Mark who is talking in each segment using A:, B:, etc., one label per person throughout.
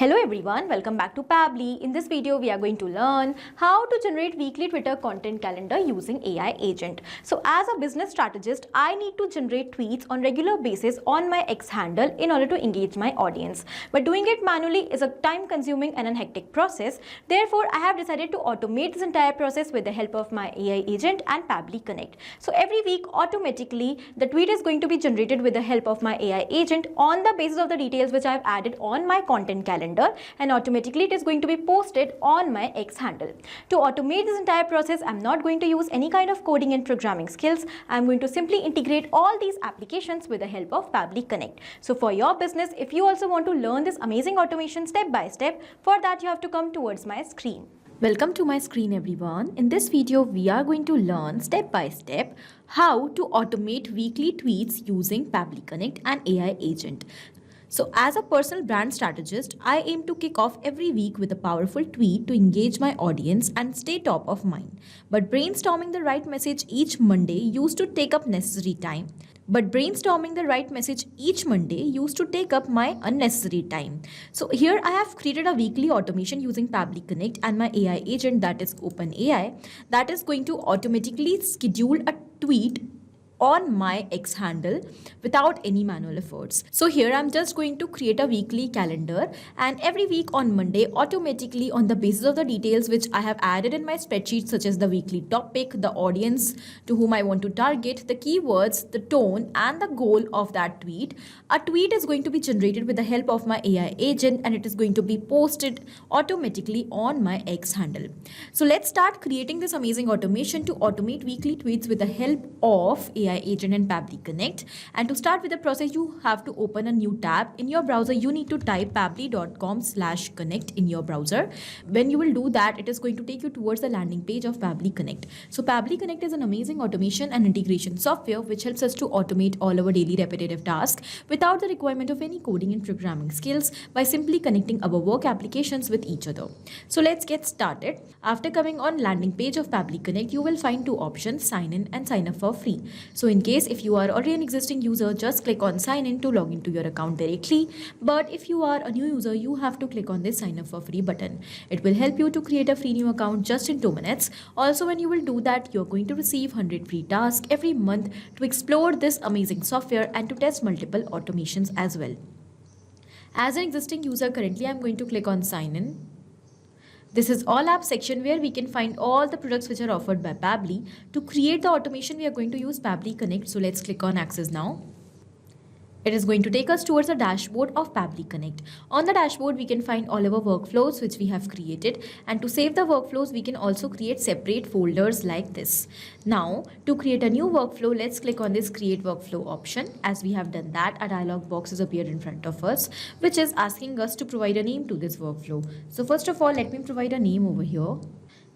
A: Hello everyone, welcome back to Pabbly. In this video, we are going to learn how to generate weekly Twitter content calendar using AI agent. So as a business strategist, I need to generate tweets on regular basis on my X handle in order to engage my audience. But doing it manually is a time consuming and a hectic process. Therefore, I have decided to automate this entire process with the help of my AI agent and Pabbly Connect. So every week, automatically, the tweet is going to be generated with the help of my AI agent on the basis of the details which I have added on my content calendar, and automatically it is going to be posted on my X handle. To automate this entire process, I'm not going to use any kind of coding and programming skills. I'm going to simply integrate all these applications with the help of Pabbly Connect. So for your business, if you also want to learn this amazing automation step by step, for that you have to come towards my screen. Welcome to my screen everyone. In this video, we are going to learn step by step how to automate weekly tweets using Pabbly Connect and AI agent. So as a personal brand strategist, I aim to kick off every week with a powerful tweet to engage my audience and stay top of mind. But brainstorming the right message each Monday used to take up necessary time. My unnecessary time. So here I have created a weekly automation using Pabbly Connect and my AI agent, that is OpenAI, that is going to automatically schedule a tweet on my X handle without any manual efforts. So here I'm just going to create a weekly calendar, and every week on Monday, automatically on the basis of the details which I have added in my spreadsheet, such as the weekly topic, the audience to whom I want to target, the keywords, the tone and the goal of that tweet, a tweet is going to be generated with the help of my AI agent, and it is going to be posted automatically on my X handle. So let's start creating this amazing automation to automate weekly tweets with the help of AI agent and Pabbly Connect. And to start with the process, you have to open a new tab. In your browser, you need to type pabbly.com/connect in your browser. When you will do that, it is going to take you towards the landing page of Pabbly Connect. So Pabbly Connect is an amazing automation and integration software which helps us to automate all our daily repetitive tasks without the requirement of any coding and programming skills by simply connecting our work applications with each other. So let's get started. After coming on landing page of Pabbly Connect, you will find two options: sign in and sign up for free. So in case if you are already an existing user, just click on sign in to log into your account directly. But if you are a new user, you have to click on this sign up for free button. It will help you to create a free new account just in 2 minutes. Also, when you will do that, you're going to receive 100 free tasks every month to explore this amazing software and to test multiple automations as well. As an existing user, currently I'm going to click on sign in. This is all apps section where we can find all the products which are offered by Pabbly. To create the automation, we are going to use Pabbly Connect. So let's click on access now. It is going to take us towards the dashboard of Pabbly Connect. On the dashboard, we can find all our workflows which we have created. And to save the workflows, we can also create separate folders like this. Now, to create a new workflow, let's click on this create workflow option. As we have done that, a dialog box has appeared in front of us, which is asking us to provide a name to this workflow. So first of all, let me provide a name over here.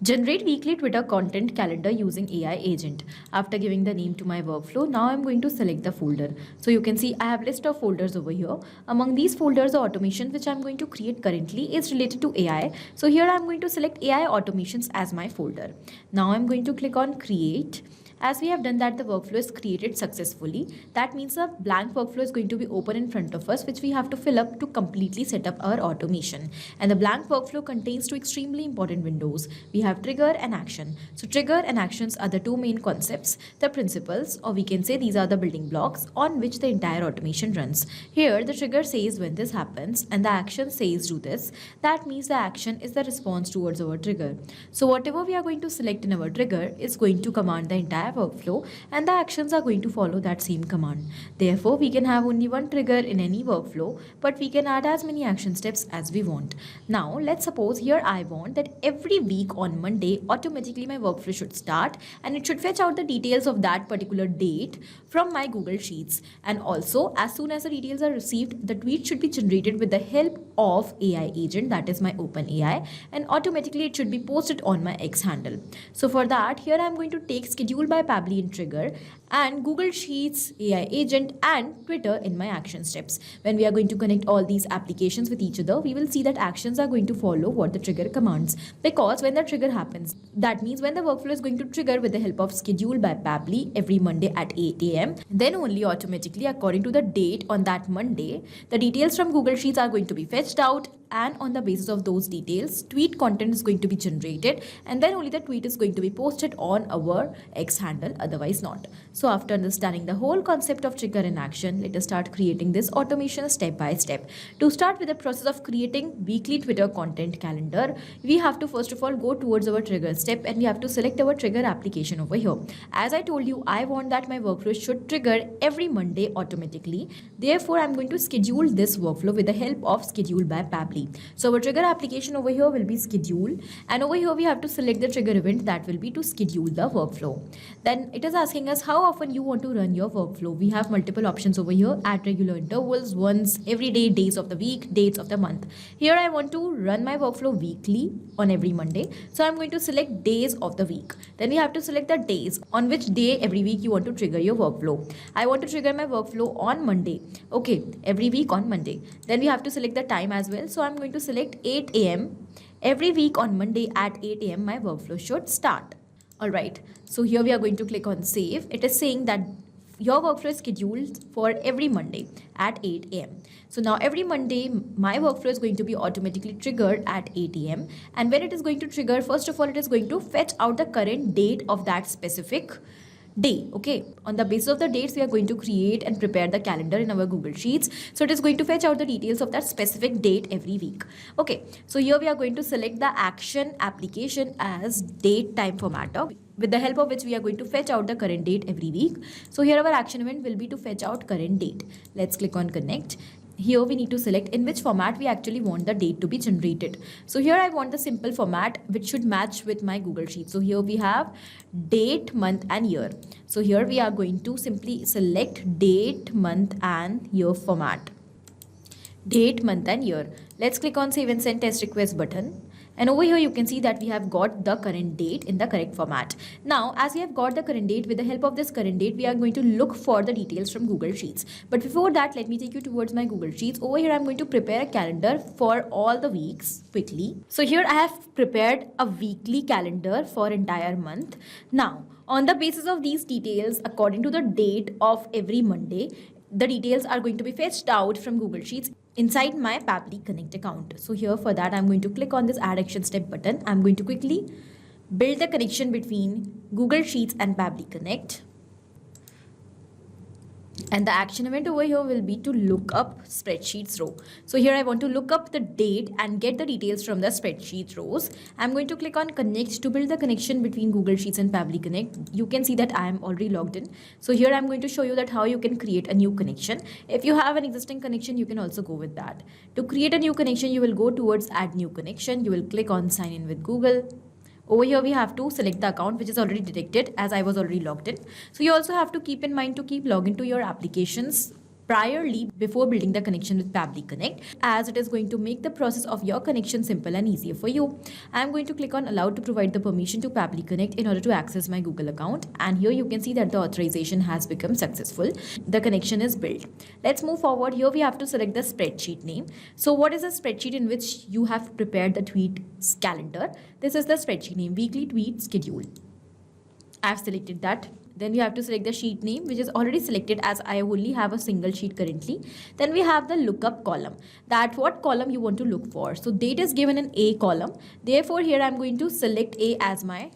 A: Generate weekly Twitter content calendar using AI agent. After giving the name to my workflow, now I'm going to select the folder. So you can see I have list of folders over here. Among these folders, the automation which I'm going to create currently is related to AI. So here I'm going to select AI automations as my folder. Now I'm going to click on create. As we have done that, the workflow is created successfully. That means a blank workflow is going to be open in front of us, which we have to fill up to completely set up our automation. And the blank workflow contains two extremely important windows. We have trigger and action. So trigger and actions are the two main concepts, the principles, or we can say these are the building blocks on which the entire automation runs. Here, the trigger says when this happens and the action says do this. That means the action is the response towards our trigger. So whatever we are going to select in our trigger is going to command the entire workflow, and the actions are going to follow that same command. Therefore, we can have only one trigger in any workflow, but we can add as many action steps as we want. Now, let's suppose here I want that every week on Monday, automatically my workflow should start and it should fetch out the details of that particular date from my Google Sheets. And also, as soon as the details are received, the tweet should be generated with the help of AI agent, that is my OpenAI, and automatically it should be posted on my X handle. So for that, here I'm going to take schedule by Pabbly in trigger, and Google Sheets, AI agent, and Twitter in my action steps. When we are going to connect all these applications with each other, we will see that actions are going to follow what the trigger commands. Because when the trigger happens, that means when the workflow is going to trigger with the help of schedule by Pabbly every Monday at 8 a.m., then only automatically according to the date on that Monday, the details from Google Sheets are going to be fetched out, and on the basis of those details, tweet content is going to be generated, and then only the tweet is going to be posted on our X handle, otherwise not. So after understanding the whole concept of trigger in action, let us start creating this automation step by step. To start with the process of creating weekly Twitter content calendar, we have to first of all go towards our trigger step, and we have to select our trigger application over here. As I told you, I want that my workflow should trigger every Monday automatically. Therefore, I'm going to schedule this workflow with the help of schedule by Pabbly. So our trigger application over here will be schedule, and over here we have to select the trigger event that will be to schedule the workflow. Then it is asking us how often you want to run your workflow. We have multiple options over here: at regular intervals, once, every day, days of the week, dates of the month. Here I want to run my workflow weekly on every Monday, so I'm going to select days of the week. Then we have to select the days on which day every week you want to trigger your workflow. I want to trigger my workflow on Monday. Okay, every week on Monday. Then we have to select the time as well. So I'm going to select 8 a.m. Every week on Monday at 8 a.m. my workflow should start. Alright, so here we are going to click on save. It is saying that your workflow is scheduled for every Monday at 8 a.m. So now every Monday, my workflow is going to be automatically triggered at 8 a.m. And when it is going to trigger, first of all, it is going to fetch out the current date of that specific day. Okay, on the basis of the dates, we are going to create and prepare the calendar in our Google Sheets. So it is going to fetch out the details of that specific date every week. Okay, so here we are going to select the action application as date time formatter, with the help of which we are going to fetch out the current date every week. So here our action event will be to fetch out current date. Let's click on connect. Here we need to select in which format we actually want the date to be generated. So here I want the simple format which should match with my Google Sheet. So here we have date, month and year. So here we are going to simply select date, month and year format. Date, month and year. Let's click on save and send test request button. And over here you can see that we have got the current date in the correct format. Now, as we have got the current date, with the help of this current date, we are going to look for the details from Google Sheets. But before that, let me take you towards my Google Sheets. Over here, I'm going to prepare a calendar for all the weeks quickly. So here I have prepared a weekly calendar for entire month. Now, on the basis of these details, according to the date of every Monday, the details are going to be fetched out from Google Sheets inside my Pabbly Connect account. So here for that, I'm going to click on this add action step button. I'm going to quickly build the connection between Google Sheets and Pabbly Connect. And the action event over here will be to look up spreadsheets row. So here I want to look up the date and get the details from the spreadsheet rows. I'm going to click on connect to build the connection between Google Sheets and Pabbly Connect. You can see that I am already logged in. So here I'm going to show you that how you can create a new connection. If you have an existing connection, you can also go with that. To create a new connection, you will go towards add new connection. You will click on sign in with Google. Over here, we have to select the account which is already detected as I was already logged in. So you also have to keep in mind to keep logging to your applications priorly before building the connection with Pabbly Connect, as it is going to make the process of your connection simple and easier for you. I am going to click on allow to provide the permission to Pabbly Connect in order to access my Google account. And here you can see that the authorization has become successful. The connection is built. Let's move forward. Here we have to select the spreadsheet name. So what is a spreadsheet in which you have prepared the tweets calendar? This is the spreadsheet name, weekly tweet schedule. I have selected that. Then we have to select the sheet name, which is already selected as I only have a single sheet currently. Then we have the lookup column, that what column you want to look for. So date is given in A column. Therefore, here I'm going to select A as my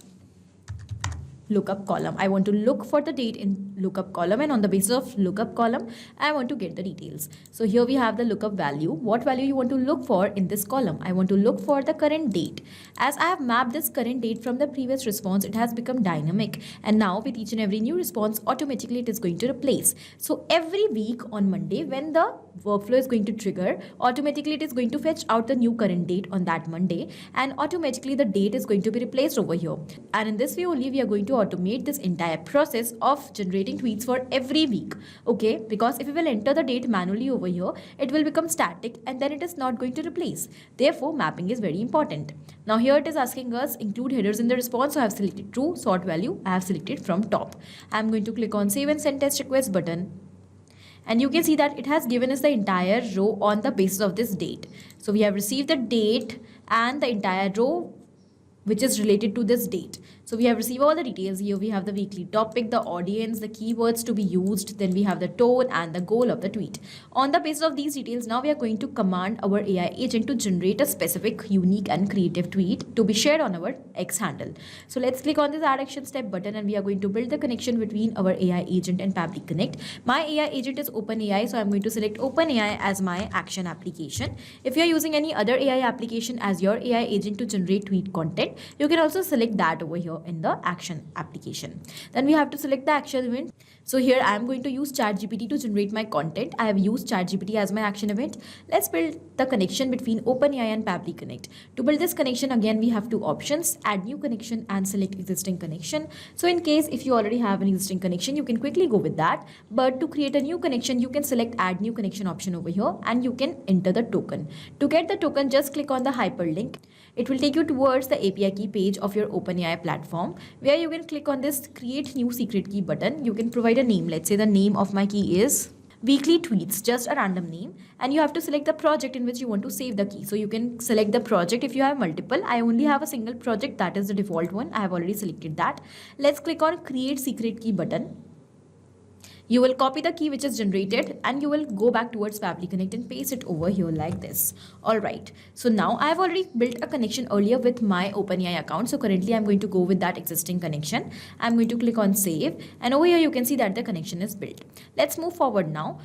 A: lookup column. I want to look for the date in lookup column, and on the basis of lookup column, I want to get the details. So here we have the lookup value. What value you want to look for in this column? I want to look for the current date. As I have mapped this current date from the previous response, it has become dynamic, and now with each and every new response, automatically it is going to replace. So every week on Monday, when the workflow is going to trigger, automatically it is going to fetch out the new current date on that Monday, and automatically the date is going to be replaced over here. And in this way only, we are going to automate this entire process of generating generating tweets for every week. Okay, because if we will enter the date manually over here, it will become static and then it is not going to replace. Therefore, mapping is very important. Now here it is asking us include headers in the response. So I have selected true. Sort value I have selected from top. I am going to click on save and send test request button. And you can see that it has given us the entire row on the basis of this date. So we have received the date and the entire row which is related to this date. So we have received all the details. Here we have the weekly topic, the audience, the keywords to be used, then we have the tone and the goal of the tweet. On the basis of these details, now we are going to command our AI agent to generate a specific, unique and creative tweet to be shared on our X handle. So let's click on this add action step button and we are going to build the connection between our AI agent and Pabbly Connect. My AI agent is OpenAI, so I'm going to select OpenAI as my action application. If you are using any other AI application as your AI agent to generate tweet content, you can also select that over here in the action application. Then we have to select the action event. So here I am going to use ChatGPT to generate my content. I have used ChatGPT as my action event. Let's build the connection between OpenAI and Pabbly Connect. To build this connection, again, we have two options, add new connection and select existing connection. So in case if you already have an existing connection, you can quickly go with that. But to create a new connection, you can select add new connection option over here and you can enter the token. To get the token, just click on the hyperlink. It will take you towards the API key page of your OpenAI platform where you can click on this create new secret key button. You can provide a name. Let's say the name of my key is weekly tweets, just a random name, and you have to select the project in which you want to save the key. So you can select the project if you have multiple. I only have a single project, that is the default one. I have already selected that. Let's click on create secret key button. You will copy the key which is generated and you will go back towards Pabbly Connect and paste it over here like this. Alright, so now I have already built a connection earlier with my OpenAI account. So currently I'm going to go with that existing connection. I'm going to click on save and over here you can see that the connection is built. Let's move forward now.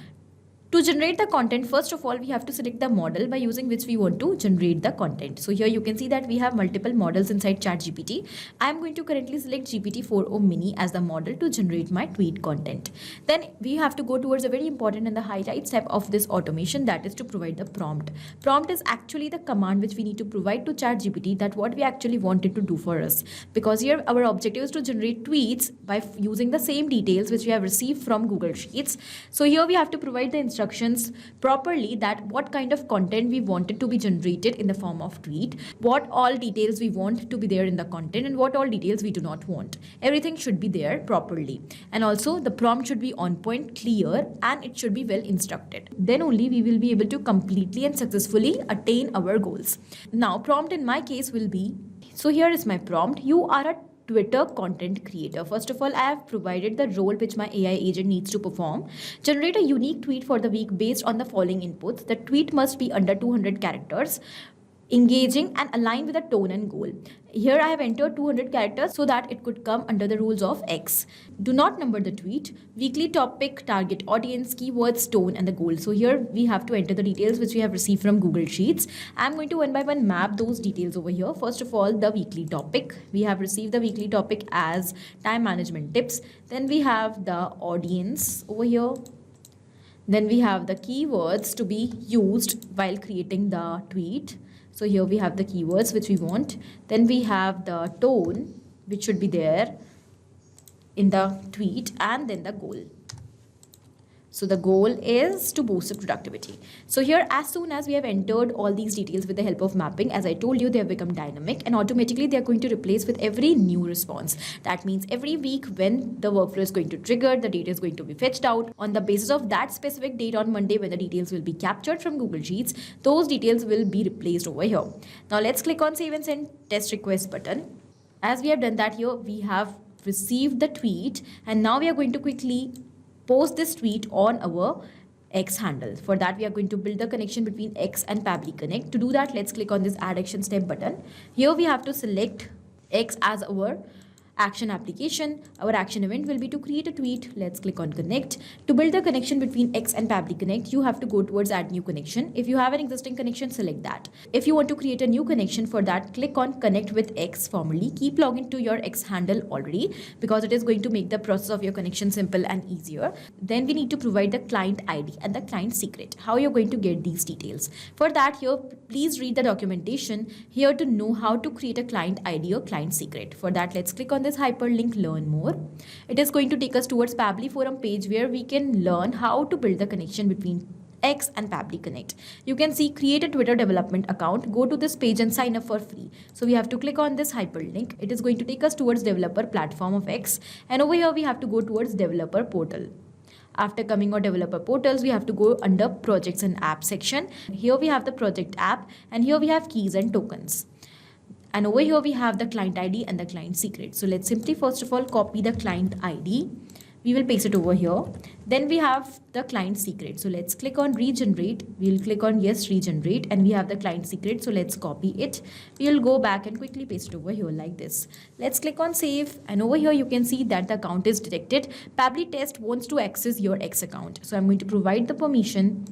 A: To generate the content, first of all, we have to select the model by using which we want to generate the content. So here you can see that we have multiple models inside ChatGPT. I am going to currently select GPT-4o Mini as the model to generate my tweet content. Then we have to go towards a very important and the highlight step of this automation, that is to provide the prompt. Prompt is actually the command which we need to provide to ChatGPT that what we actually wanted to do for us. Because here our objective is to generate tweets by using the same details which we have received from Google Sheets. So here we have to provide the instructions properly that what kind of content we wanted to be generated in the form of tweet, what all details we want to be there in the content and what all details we do not want. Everything should be there properly. And also the prompt should be on point, clear, and it should be well instructed. Then only we will be able to completely and successfully attain our goals. Now prompt in my case will be, so here is my prompt. You are a Twitter content creator. First of all, I have provided the role which my AI agent needs to perform. Generate a unique tweet for the week based on the following inputs. The tweet must be under 200 characters, engaging and aligned with the tone and goal. Here I have entered 200 characters so that it could come under the rules of X. Do not number the tweet. Weekly topic, target audience, keywords, tone and the goal. So here we have to enter the details which we have received from Google Sheets. I'm going to one by one map those details over here. First of all, the weekly topic. We have received the weekly topic as time management tips. Then we have the audience over here. Then we have the keywords to be used while creating the tweet. So here we have the keywords which we want. Then we have the tone which should be there in the tweet and then the goal. So the goal is to boost the productivity. So here as soon as we have entered all these details with the help of mapping, as I told you, they have become dynamic and automatically they are going to replace with every new response. That means every week when the workflow is going to trigger, the data is going to be fetched out. On the basis of that specific date on Monday when the details will be captured from Google Sheets, those details will be replaced over here. Now let's click on save and send test request button. As we have done that here, we have received the tweet and now we are going to quickly post this tweet on our X handle. For that, we are going to build the connection between X and Pabbly Connect. To do that, let's click on this add action step button. Here we have to select X as our action application. Our action event will be to create a tweet. Let's click on connect. To build the connection between X and Pabbly Connect, you have to go towards add new connection. If you have an existing connection, select that. If you want to create a new connection, for that, click on connect with X formally. Keep logging to your X handle already because it is going to make the process of your connection simple and easier. Then we need to provide the client ID and the client secret. How you're going to get these details. For that, here, please read the documentation here to know how to create a client ID or client secret. For that, let's click on this hyperlink learn more, it is going to take us towards Pabbly forum page where we can learn how to build the connection between X and Pabbly Connect. You can see create a Twitter development account, go to this page and sign up for free. So we have to click on this hyperlink. It is going to take us towards developer platform of X, and over here we have to go towards developer portal. After coming on developer portals, we have to go under projects and app section. Here we have the project app, and here we have keys and tokens. And over here we have the client ID and the client secret. So let's simply first of all copy the client ID. We will paste it over here. Then we have the client secret. So let's click on regenerate. We'll click on yes, regenerate, and we have the client secret. So let's copy it. We'll go back and quickly paste it over here like this. Let's click on save, and over here you can see that the account is detected. Pabbly test wants to access your X account. So I'm going to provide the permission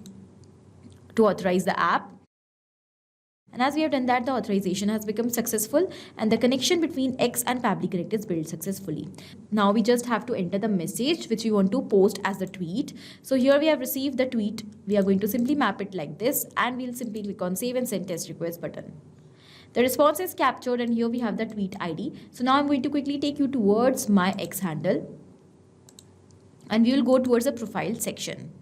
A: to authorize the app. And as we have done that, the authorization has become successful and the connection between X and Pabbly Connect is built successfully. Now we just have to enter the message which we want to post as the tweet. So here we have received the tweet. We are going to simply map it like this, and we'll simply click on save and send test request button. The response is captured, and here we have the tweet ID. So now I'm going to quickly take you towards my X handle, and we will go towards the profile section.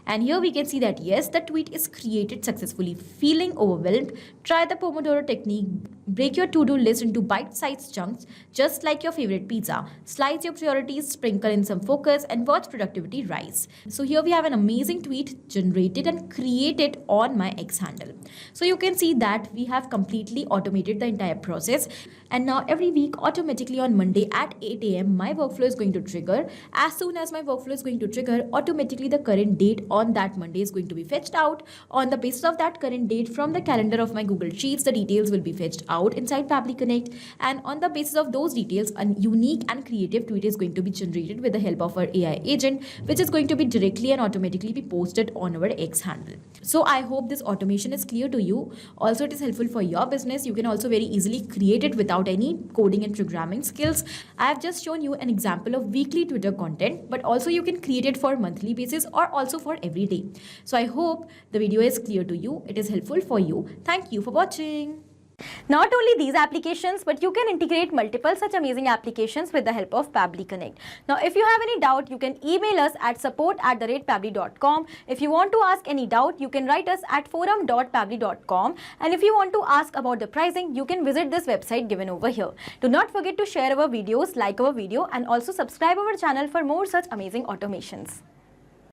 A: And here we can see that yes, the tweet is created successfully. Feeling overwhelmed? Try the Pomodoro technique. Break your to-do list into bite-sized chunks, just like your favorite pizza. Slice your priorities, sprinkle in some focus, and watch productivity rise. So here we have an amazing tweet generated and created on my X handle. So you can see that we have completely automated the entire process. And now every week, automatically on Monday at 8 a.m., my workflow is going to trigger. As soon as my workflow is going to trigger, automatically the current date on that Monday is going to be fetched out. On the basis of that current date from the calendar of my Google Sheets, the details will be fetched out inside Pabbly Connect. And on the basis of those details, a unique and creative tweet is going to be generated with the help of our AI agent, which is going to be directly and automatically be posted on our X handle. So I hope this automation is clear to you. Also, it is helpful for your business. You can also very easily create it without any coding and programming skills. I have just shown you an example of weekly Twitter content, but also you can create it for monthly basis or also for every day. So I hope the video is clear to you. It is helpful for you. Thank you for watching.
B: Not only these applications, but you can integrate multiple such amazing applications with the help of Pabbly Connect. Now, if you have any doubt, you can email us at support@pabbly.com. If you want to ask any doubt, you can write us at forum.pabbly.com. And if you want to ask about the pricing, you can visit this website given over here. Do not forget to share our videos, like our video, and also subscribe our channel for more such amazing automations.